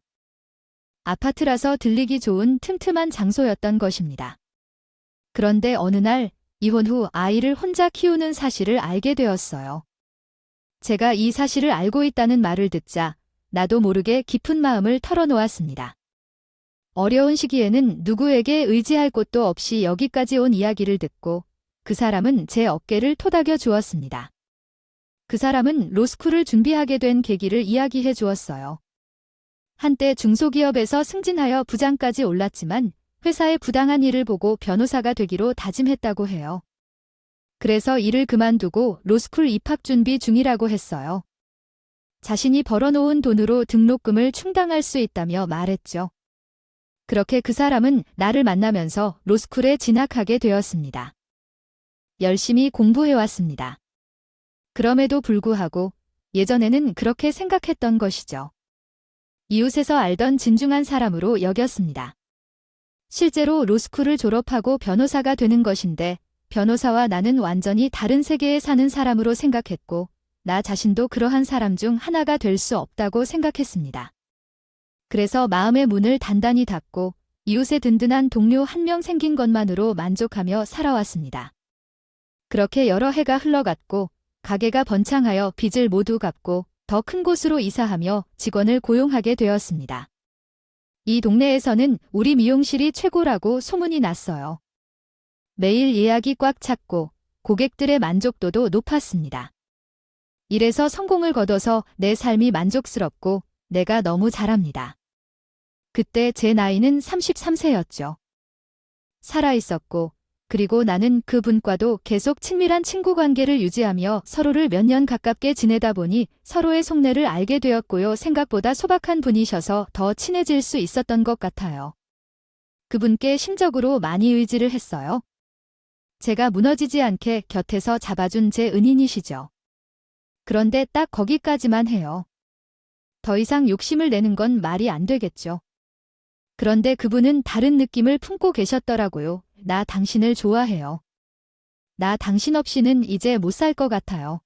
아파트라서 들리기 좋은 틈틈한 장소였던 것입니다. 그런데 어느 날 이혼 후 아이를 혼자 키우는 사실을 알게 되었어요. 제가 이 사실을 알고 있다는 말을 듣자 나도 모르게 깊은 마음을 털어놓았습니다. 어려운 시기에는 누구에게 의지할 곳도 없이 여기까지 온 이야기를 듣고 그 사람은 제 어깨를 토닥여 주었습니다. 그 사람은 로스쿨을 준비하게 된 계기를 이야기해 주었어요. 한때 중소기업에서 승진하여 부장까지 올랐지만 회사의 부당한 일을 보고 변호사가 되기로 다짐했다고 해요. 그래서 일을 그만두고 로스쿨 입학 준비 중이라고 했어요. 자신이 벌어놓은 돈으로 등록금을 충당할 수 있다며 말했죠. 그렇게 그 사람은 나를 만나면서 로스쿨에 진학하게 되었습니다. 열심히 공부해왔습니다. 그럼에도 불구하고 예전에는 그렇게 생각했던 것이죠. 이웃에서 알던 진중한 사람으로 여겼습니다. 실제로 로스쿨을 졸업하고 변호사가 되는 것인데 변호사와 나는 완전히 다른 세계에 사는 사람으로 생각했고 나 자신도 그러한 사람 중 하나가 될 수 없다고 생각했습니다. 그래서 마음의 문을 단단히 닫고 이웃에 든든한 동료 한 명 생긴 것만으로 만족하며 살아왔습니다. 그렇게 여러 해가 흘러갔고 가게가 번창하여 빚을 모두 갚고 더 큰 곳으로 이사하며 직원을 고용하게 되었습니다. 이 동네에서는 우리 미용실이 최고라고 소문이 났어요. 매일 예약이 꽉 찼고 고객들의 만족도도 높았습니다. 이래서 성공을 거둬서 내 삶이 만족스럽고 내가 너무 잘합니다. 그때 제 나이는 33세였죠. 살아있었고 그리고 나는 그분과도 계속 친밀한 친구 관계를 유지하며 서로를 몇 년 가깝게 지내다 보니 서로의 속내를 알게 되었고요. 생각보다 소박한 분이셔서 더 친해질 수 있었던 것 같아요. 그분께 심적으로 많이 의지를 했어요. 제가 무너지지 않게 곁에서 잡아준 제 은인이시죠. 그런데 딱 거기까지만 해요. 더 이상 욕심을 내는 건 말이 안 되겠죠. 그런데 그분은 다른 느낌을 품고 계셨더라고요. 나 당신을 좋아해요. 나 당신 없이는 이제 못 살 것 같아요.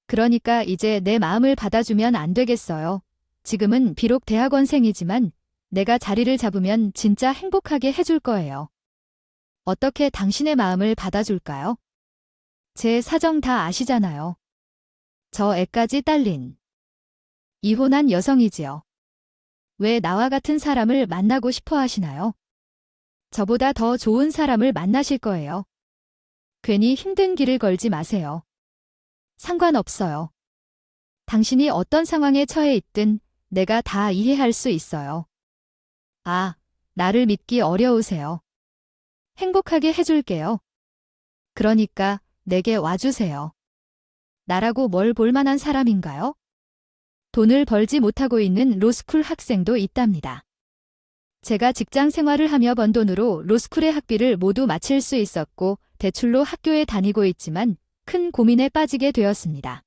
그러니까 이제 내 마음을 받아주면 안 되겠어요. 지금은 비록 대학원생이지만 내가 자리를 잡으면 진짜 행복하게 해줄 거예요. 어떻게 당신의 마음을 받아줄까요? 제 사정 다 아시잖아요. 저 애까지 딸린 이혼한 여성이지요. 왜 나와 같은 사람을 만나고 싶어 하시나요? 저보다 더 좋은 사람을 만나실 거예요. 괜히 힘든 길을 걸지 마세요. 상관없어요. 당신이 어떤 상황에 처해 있든 내가 다 이해할 수 있어요. 아, 나를 믿기 어려우세요. 행복하게 해줄게요. 그러니까 내게 와주세요. 나라고 뭘 볼만한 사람인가요? 돈을 벌지 못하고 있는 로스쿨 학생도 있답니다. 제가 직장 생활을 하며 번 돈으로 로스쿨의 학비를 모두 마칠 수 있었고 대출로 학교에 다니고 있지만 큰 고민에 빠지게 되었습니다.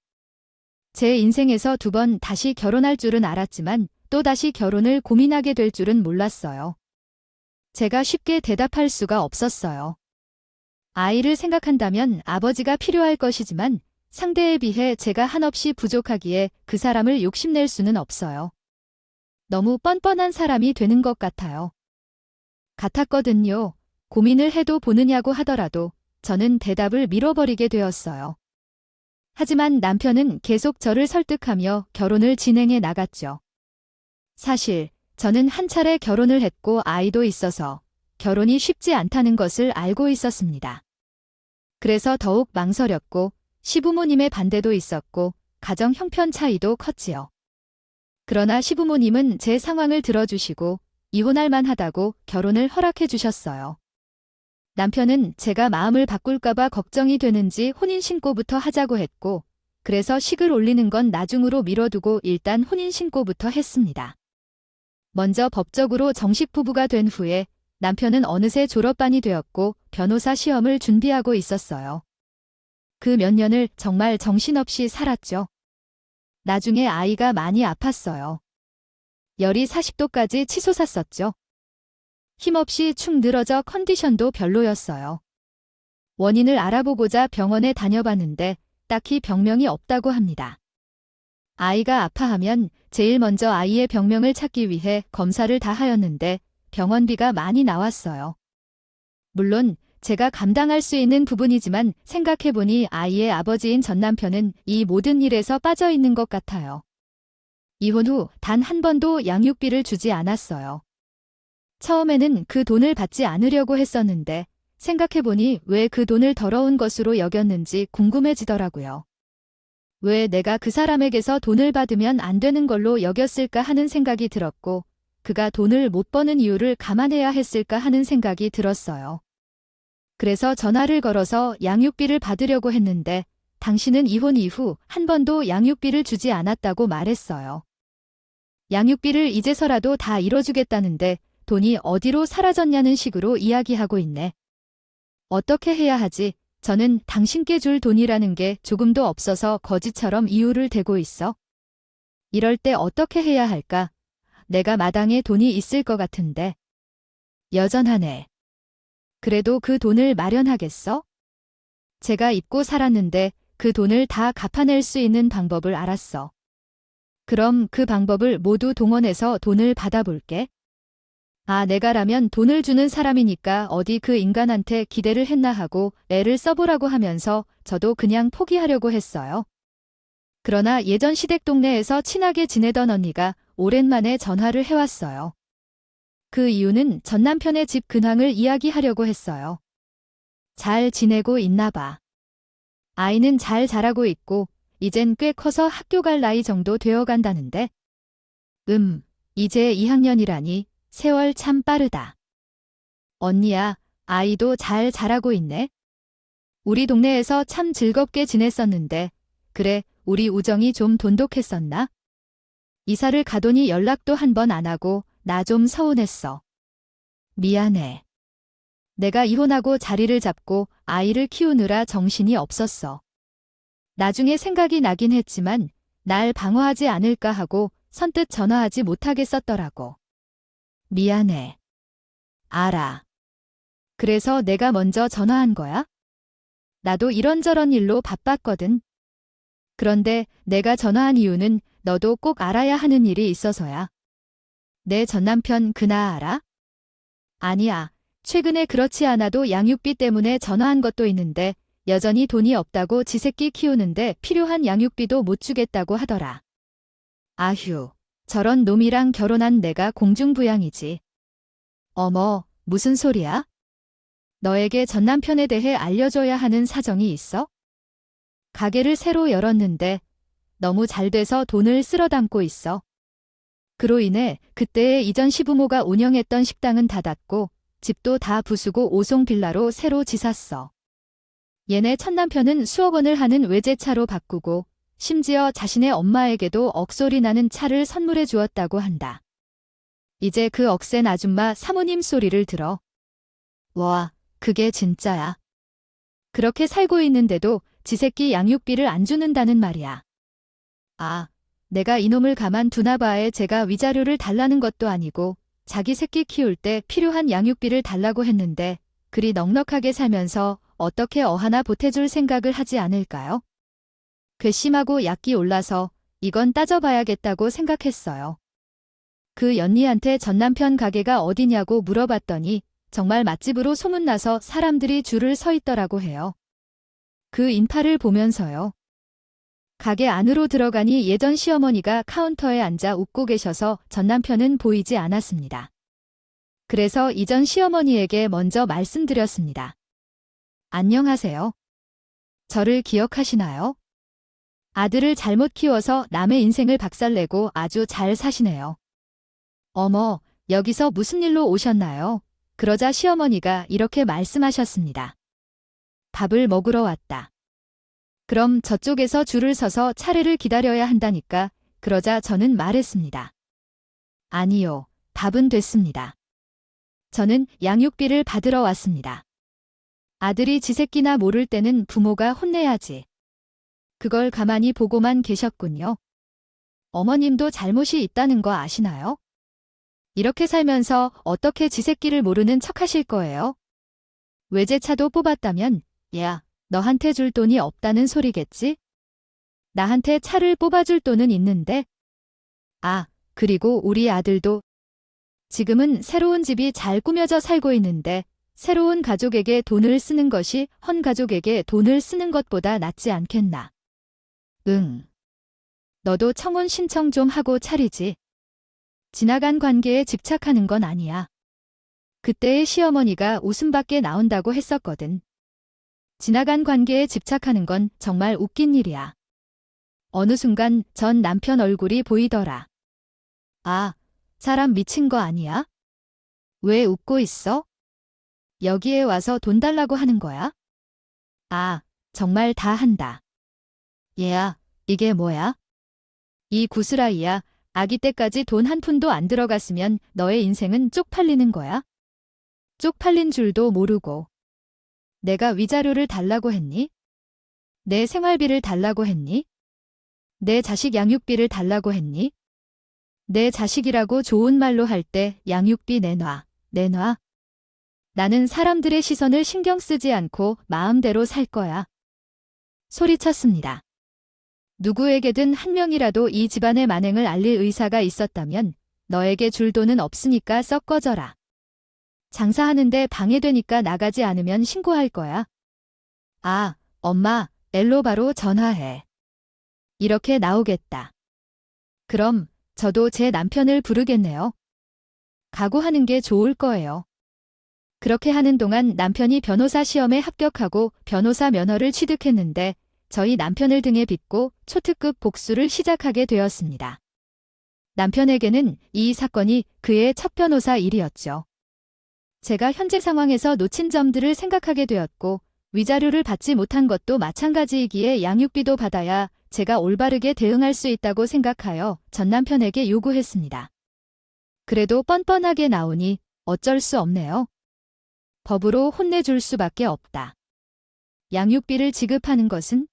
제 인생에서 2번 다시 결혼할 줄은 알았지만 또 다시 결혼을 고민하게 될 줄은 몰랐어요. 제가 쉽게 대답할 수가 없었어요. 아이를 생각한다면 아버지가 필요할 것이지만 상대에 비해 제가 한없이 부족하기에 그 사람을 욕심낼 수는 없어요. 너무 뻔뻔한 사람이 되는 것 같았거든요. 고민을 해도 보느냐고 하더라도 저는 대답을 밀어버리게 되었어요. 하지만 남편은 계속 저를 설득하며 결혼을 진행해 나갔죠. 사실 저는 한 차례 결혼을 했고 아이도 있어서 결혼이 쉽지 않다는 것을 알고 있었습니다. 그래서 더욱 망설였고 시부모님의 반대도 있었고 가정 형편 차이도 컸지요. 그러나 시부모님은 제 상황을 들어주시고 이혼할 만하다고 결혼을 허락해 주셨어요. 남편은 제가 마음을 바꿀까봐 걱정이 되는지 혼인신고부터 하자고 했고, 그래서 식을 올리는 건 나중으로 미뤄두고 일단 혼인신고부터 했습니다. 먼저 법적으로 정식 부부가 된 후에 남편은 어느새 졸업반이 되었고 변호사 시험을 준비하고 있었어요. 그 몇 년을 정말 정신없이 살았죠. 나중에 아이가 많이 아팠어요. 열이 40도까지 치솟았었죠. 힘없이 축 늘어져 컨디션도 별로였어요. 원인을 알아보고자 병원에 다녀봤는데 딱히 병명이 없다고 합니다. 아이가 아파하면 제일 먼저 아이의 병명을 찾기 위해 검사를 다 하였는데 병원비가 많이 나왔어요. 물론 제가 감당할 수 있는 부분이지만 생각해보니 아이의 아버지인 전 남편은 이 모든 일에서 빠져 있는 것 같아요. 이혼 후 단 한 번도 양육비를 주지 않았어요. 처음에는 그 돈을 받지 않으려고 했었는데 생각해보니 왜 그 돈을 더러운 것으로 여겼는지 궁금해지더라고요. 왜 내가 그 사람에게서 돈을 받으면 안 되는 걸로 여겼을까 하는 생각이 들었고, 그가 돈을 못 버는 이유를 감안해야 했을까 하는 생각이 들었어요. 그래서 전화를 걸어서 양육비를 받으려고 했는데 당신은 이혼 이후 한 번도 양육비를 주지 않았다고 말했어요. 양육비를 이제서라도 다 잃어주겠다는데 돈이 어디로 사라졌냐는 식으로 이야기하고 있네. 어떻게 해야 하지? 저는 당신께 줄 돈이라는 게 조금도 없어서 거지처럼 이유를 대고 있어. 이럴 때 어떻게 해야 할까? 내가 마당에 돈이 있을 것 같은데. 여전하네. 그래도 그 돈을 마련하겠어? 제가 잊고 살았는데 그 돈을 다 갚아낼 수 있는 방법을 알았어. 그럼 그 방법을 모두 동원해서 돈을 받아볼게. 아, 내가라면 돈을 주는 사람이니까 어디 그 인간한테 기대를 했나 하고 애를 써보라고 하면서 저도 그냥 포기하려고 했어요. 그러나 예전 시댁 동네에서 친하게 지내던 언니가 오랜만에 전화를 해왔어요. 그 이유는 전 남편의 집 근황을 이야기하려고 했어요. 잘 지내고 있나 봐. 아이는 잘 자라고 있고 이젠 꽤 커서 학교 갈 나이 정도 되어 간다는데. 이제 2학년이라니 세월 참 빠르다. 언니야, 아이도 잘 자라고 있네. 우리 동네에서 참 즐겁게 지냈었는데, 그래, 우리 우정이 좀 돈독했었나? 이사를 가더니 연락도 한 번 안 하고 나 좀 서운했어. 미안해. 내가 이혼하고 자리를 잡고 아이를 키우느라 정신이 없었어. 나중에 생각이 나긴 했지만 날 방어하지 않을까 하고 선뜻 전화하지 못하겠었더라고. 미안해. 알아. 그래서 내가 먼저 전화한 거야? 나도 이런저런 일로 바빴거든. 그런데 내가 전화한 이유는 너도 꼭 알아야 하는 일이 있어서야. 내 전남편 그나 알아? 아니야. 최근에 그렇지 않아도 양육비 때문에 전화한 것도 있는데 여전히 돈이 없다고 지 새끼 키우는데 필요한 양육비도 못 주겠다고 하더라. 아휴, 저런 놈이랑 결혼한 내가 공중부양이지. 어머, 무슨 소리야? 너에게 전 남편에 대해 알려줘야 하는 사정이 있어? 가게를 새로 열었는데 너무 잘 돼서 돈을 쓸어 담고 있어. 그로 인해 그때의 이전 시부모가 운영했던 식당은 닫았고 집도 다 부수고 5송 빌라로 새로 지샀어. 얘네 첫 남편은 수억 원을 하는 외제차로 바꾸고 심지어 자신의 엄마에게도 억소리 나는 차를 선물해 주었다고 한다. 이제 그 억센 아줌마 사모님 소리를 들어. 와, 그게 진짜야. 그렇게 살고 있는데도 지 새끼 양육비를 안 주는다는 말이야. 아, 내가 이놈을 가만두나 봐에 제가 위자료를 달라는 것도 아니고 자기 새끼 키울 때 필요한 양육비를 달라고 했는데 그리 넉넉하게 살면서 어떻게 하나 보태줄 생각을 하지 않을까요? 괘씸하고 약기 올라서 이건 따져봐야겠다고 생각했어요. 그 연니한테 전 남편 가게가 어디냐고 물어봤더니 정말 맛집으로 소문나서 사람들이 줄을 서 있더라고 해요. 그 인파를 보면서요. 가게 안으로 들어가니 예전 시어머니가 카운터에 앉아 웃고 계셔서 전 남편은 보이지 않았습니다. 그래서 이전 시어머니에게 먼저 말씀드렸습니다. 안녕하세요. 저를 기억하시나요? 아들을 잘못 키워서 남의 인생을 박살내고 아주 잘 사시네요. 어머, 여기서 무슨 일로 오셨나요? 그러자 시어머니가 이렇게 말씀하셨습니다. 밥을 먹으러 왔다. 그럼 저쪽에서 줄을 서서 차례를 기다려야 한다니까. 그러자 저는 말했습니다. 아니요, 밥은 됐습니다. 저는 양육비를 받으러 왔습니다. 아들이 지 새끼나 모를 때는 부모가 혼내야지. 그걸 가만히 보고만 계셨군요. 어머님도 잘못이 있다는 거 아시나요? 이렇게 살면서 어떻게 지 새끼를 모르는 척 하실 거예요? 외제차도 뽑았다면, 야, 너한테 줄 돈이 없다는 소리겠지? 나한테 차를 뽑아줄 돈은 있는데? 아, 그리고 우리 아들도 지금은 새로운 집이 잘 꾸며져 살고 있는데 새로운 가족에게 돈을 쓰는 것이 헌 가족에게 돈을 쓰는 것보다 낫지 않겠나? 응. 너도 청혼 신청 좀 하고 차리지. 지나간 관계에 집착하는 건 아니야. 그때의 시어머니가 웃음밖에 나온다고 했었거든. 지나간 관계에 집착하는 건 정말 웃긴 일이야. 어느 순간 전 남편 얼굴이 보이더라. 아, 사람 미친 거 아니야? 왜 웃고 있어? 여기에 와서 돈 달라고 하는 거야? 아, 정말 다 한다. 얘야, 이게 뭐야? 이 구스라이야. 아기 때까지 돈 한 푼도 안 들어갔으면 너의 인생은 쪽팔리는 거야? 쪽팔린 줄도 모르고. 내가 위자료를 달라고 했니? 내 생활비를 달라고 했니? 내 자식 양육비를 달라고 했니? 내 자식이라고 좋은 말로 할 때 양육비 내놔, 내놔. 나는 사람들의 시선을 신경 쓰지 않고 마음대로 살 거야. 소리쳤습니다. 누구에게든 한 명이라도 이 집안의 만행을 알릴 의사가 있었다면 너에게 줄 돈은 없으니까 썩 꺼져라. 장사하는데 방해되니까 나가지 않으면 신고할 거야. 아, 엄마, 엘로 바로 전화해. 이렇게 나오겠다. 그럼 저도 제 남편을 부르겠네요. 각오하는 게 좋을 거예요. 그렇게 하는 동안 남편이 변호사 시험에 합격하고 변호사 면허를 취득했는데 저희 남편을 등에 빚고 초특급 복수를 시작하게 되었습니다. 남편에게는 이 사건이 그의 첫 변호사 일이었죠. 제가 현재 상황에서 놓친 점들을 생각하게 되었고 위자료를 받지 못한 것도 마찬가지이기에 양육비도 받아야 제가 올바르게 대응할 수 있다고 생각하여 전 남편에게 요구했습니다. 그래도 뻔뻔하게 나오니 어쩔 수 없네요. 법으로 혼내줄 수밖에 없다. 양육비를 지급하는 것은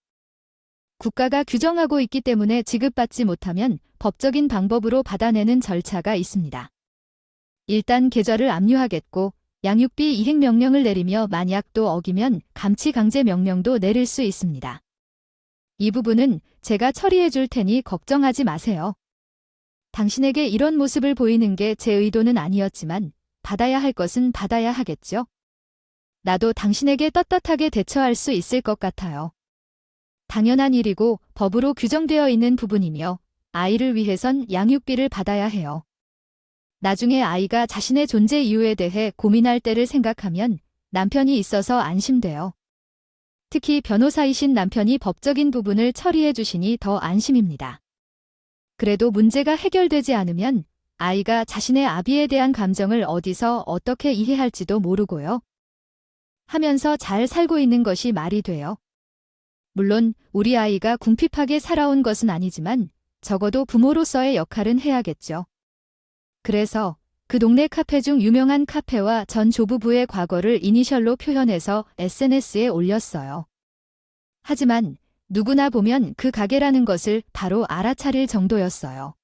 국가가 규정하고 있기 때문에 지급받지 못하면 법적인 방법으로 받아내는 절차가 있습니다. 일단 계좌를 압류하겠고 양육비 이행 명령을 내리며 만약 또 어기면 감치 강제 명령도 내릴 수 있습니다. 이 부분은 제가 처리해 줄 테니 걱정하지 마세요. 당신에게 이런 모습을 보이는 게 제 의도는 아니었지만 받아야 할 것은 받아야 하겠죠? 나도 당신에게 떳떳하게 대처할 수 있을 것 같아요. 당연한 일이고 법으로 규정되어 있는 부분이며 아이를 위해선 양육비를 받아야 해요. 나중에 아이가 자신의 존재 이유에 대해 고민할 때를 생각하면 남편이 있어서 안심돼요. 특히 변호사이신 남편이 법적인 부분을 처리해 주시니 더 안심입니다. 그래도 문제가 해결되지 않으면 아이가 자신의 아비에 대한 감정을 어디서 어떻게 이해할지도 모르고요. 하면서 잘 살고 있는 것이 말이 돼요. 물론 우리 아이가 궁핍하게 살아온 것은 아니지만 적어도 부모로서의 역할은 해야겠죠. 그래서 그 동네 카페 중 유명한 카페와 전 조부부의 과거를 이니셜로 표현해서 SNS에 올렸어요. 하지만 누구나 보면 그 가게라는 것을 바로 알아차릴 정도였어요.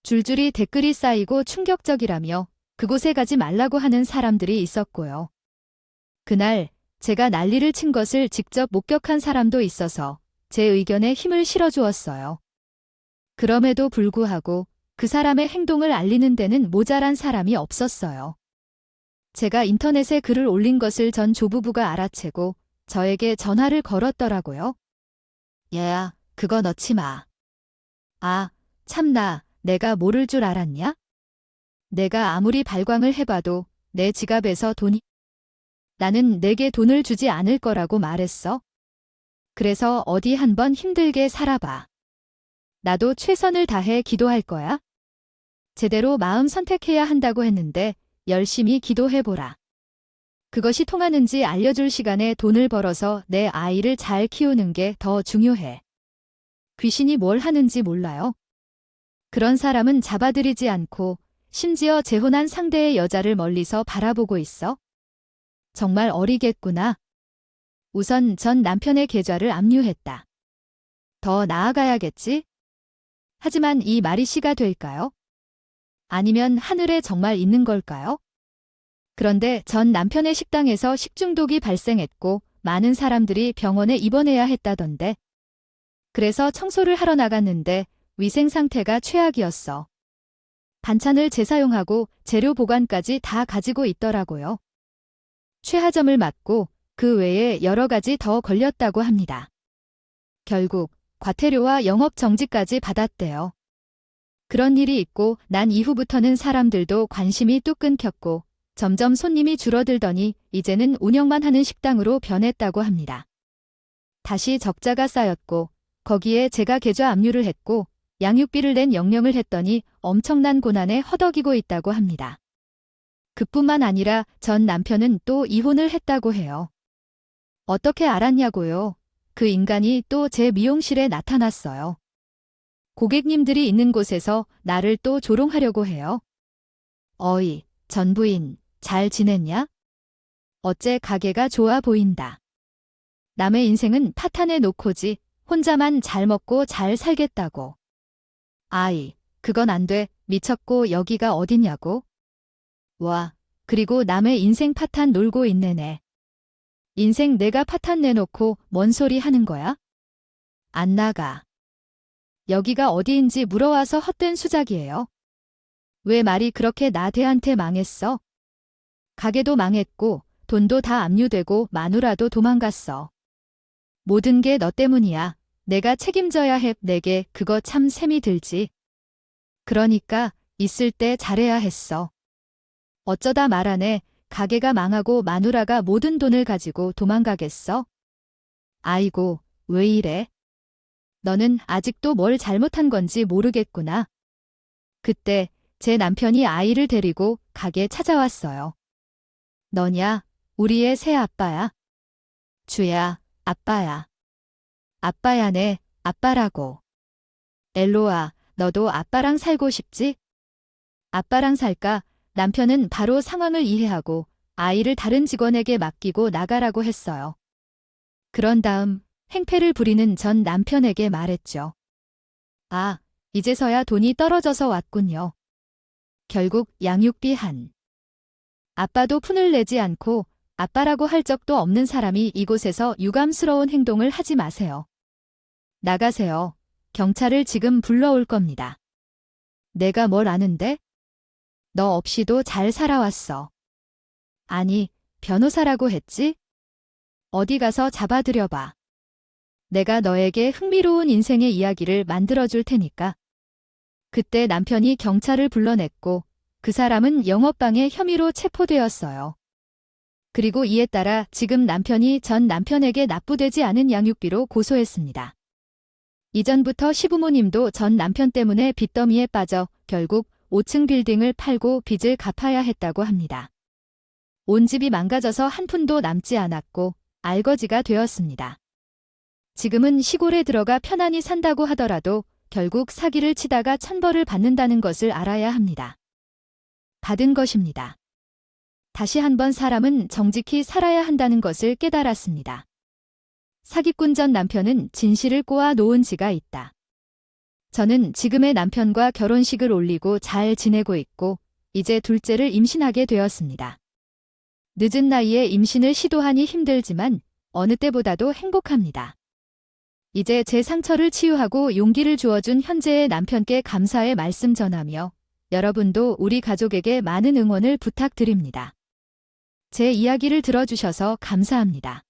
줄줄이 댓글이 쌓이고 충격적이라며 그곳에 가지 말라고 하는 사람들이 있었고요. 그날 제가 난리를 친 것을 직접 목격한 사람도 있어서 제 의견에 힘을 실어주었어요. 그럼에도 불구하고 그 사람의 행동을 알리는 데는 모자란 사람이 없었어요. 제가 인터넷에 글을 올린 것을 전 조부부가 알아채고 저에게 전화를 걸었더라고요. 얘야, 그거 넣지 마. 아, 참나, 내가 모를 줄 알았냐? 내가 아무리 발광을 해봐도 내 지갑에서 돈이 나는 내게 돈을 주지 않을 거라고 말했어. 그래서 어디 한번 힘들게 살아봐. 나도 최선을 다해 기도할 거야. 제대로 마음 선택해야 한다고 했는데 열심히 기도해보라. 그것이 통하는지 알려줄 시간에 돈을 벌어서 내 아이를 잘 키우는 게 더 중요해. 귀신이 뭘 하는지 몰라요. 그런 사람은 잡아들이지 않고 심지어 재혼한 상대의 여자를 멀리서 바라보고 있어. 정말 어리겠구나. 우선 전 남편의 계좌를 압류했다. 더 나아가야겠지? 하지만 이 말이 씨가 될까요? 아니면 하늘에 정말 있는 걸까요? 그런데 전 남편의 식당에서 식중독이 발생했고 많은 사람들이 병원에 입원해야 했다던데. 그래서 청소를 하러 나갔는데 위생 상태가 최악이었어. 반찬을 재사용하고 재료 보관까지 다 가지고 있더라고요. 최하점을 맞고 그 외에 여러 가지 더 걸렸다고 합니다. 결국 과태료와 영업 정지까지 받았대요. 그런 일이 있고 난 이후부터는 사람들도 관심이 뚝 끊겼고 점점 손님이 줄어들더니 이제는 운영만 하는 식당으로 변했다고 합니다. 다시 적자가 쌓였고 거기에 제가 계좌 압류를 했고 양육비를 낸 영령을 했더니 엄청난 고난에 허덕이고 있다고 합니다. 그뿐만 아니라 전 남편은 또 이혼을 했다고 해요. 어떻게 알았냐고요? 그 인간이 또 제 미용실에 나타났어요. 고객님들이 있는 곳에서 나를 또 조롱하려고 해요. 어이, 전 부인, 잘 지냈냐? 어째 가게가 좋아 보인다. 남의 인생은 파탄에 놓고지 혼자만 잘 먹고 잘 살겠다고. 아이, 그건 안 돼. 미쳤고 여기가 어디냐고? 와, 그리고 남의 인생 파탄 놀고 있네네. 인생 내가 파탄 내놓고 뭔 소리 하는 거야? 안 나가. 여기가 어디인지 물어와서 헛된 수작이에요. 왜 말이 그렇게 나대한테 망했어? 가게도 망했고 돈도 다 압류되고 마누라도 도망갔어. 모든 게 너 때문이야. 내가 책임져야 해. 내게 그거 참 셈이 들지. 그러니까 있을 때 잘해야 했어. 어쩌다 말하네. 가게가 망하고 마누라가 모든 돈을 가지고 도망가겠어? 아이고, 왜 이래? 너는 아직도 뭘 잘못한 건지 모르겠구나. 그때 제 남편이 아이를 데리고 가게 찾아왔어요. 너냐? 우리의 새 아빠야. 주야, 아빠야. 아빠야네, 아빠라고. 엘로아, 너도 아빠랑 살고 싶지? 아빠랑 살까? 남편은 바로 상황을 이해하고 아이를 다른 직원에게 맡기고 나가라고 했어요. 그런 다음 행패를 부리는 전 남편에게 말했죠. 아, 이제서야 돈이 떨어져서 왔군요. 결국 양육비 한. 아빠도 푼을 내지 않고 아빠라고 할 적도 없는 사람이 이곳에서 유감스러운 행동을 하지 마세요. 나가세요. 경찰을 지금 불러올 겁니다. 내가 뭘 아는데? 너 없이도 잘 살아왔어. 아니, 변호사라고 했지? 어디 가서 잡아들여봐. 내가 너에게 흥미로운 인생의 이야기를 만들어줄 테니까. 그때 남편이 경찰을 불러냈고 그 사람은 영업방해 혐의로 체포되었어요. 그리고 이에 따라 지금 남편이 전 남편에게 납부되지 않은 양육비로 고소했습니다. 이전부터 시부모님도 전 남편 때문에 빚더미에 빠져 결국 5층 빌딩을 팔고 빚을 갚아야 했다고 합니다. 온 집이 망가져서 한 푼도 남지 않았고 알거지가 되었습니다. 지금은 시골에 들어가 편안히 산다고 하더라도 결국 사기를 치다가 천벌을 받는다는 것을 알아야 합니다. 받은 것입니다. 다시 한번 사람은 정직히 살아야 한다는 것을 깨달았습니다. 사기꾼 전 남편은 진실을 꼬아 놓은 지가 있다. 저는 지금의 남편과 결혼식을 올리고 잘 지내고 있고 이제 둘째를 임신하게 되었습니다. 늦은 나이에 임신을 시도하니 힘들지만 어느 때보다도 행복합니다. 이제 제 상처를 치유하고 용기를 주어준 현재의 남편께 감사의 말씀 전하며 여러분도 우리 가족에게 많은 응원을 부탁드립니다. 제 이야기를 들어주셔서 감사합니다.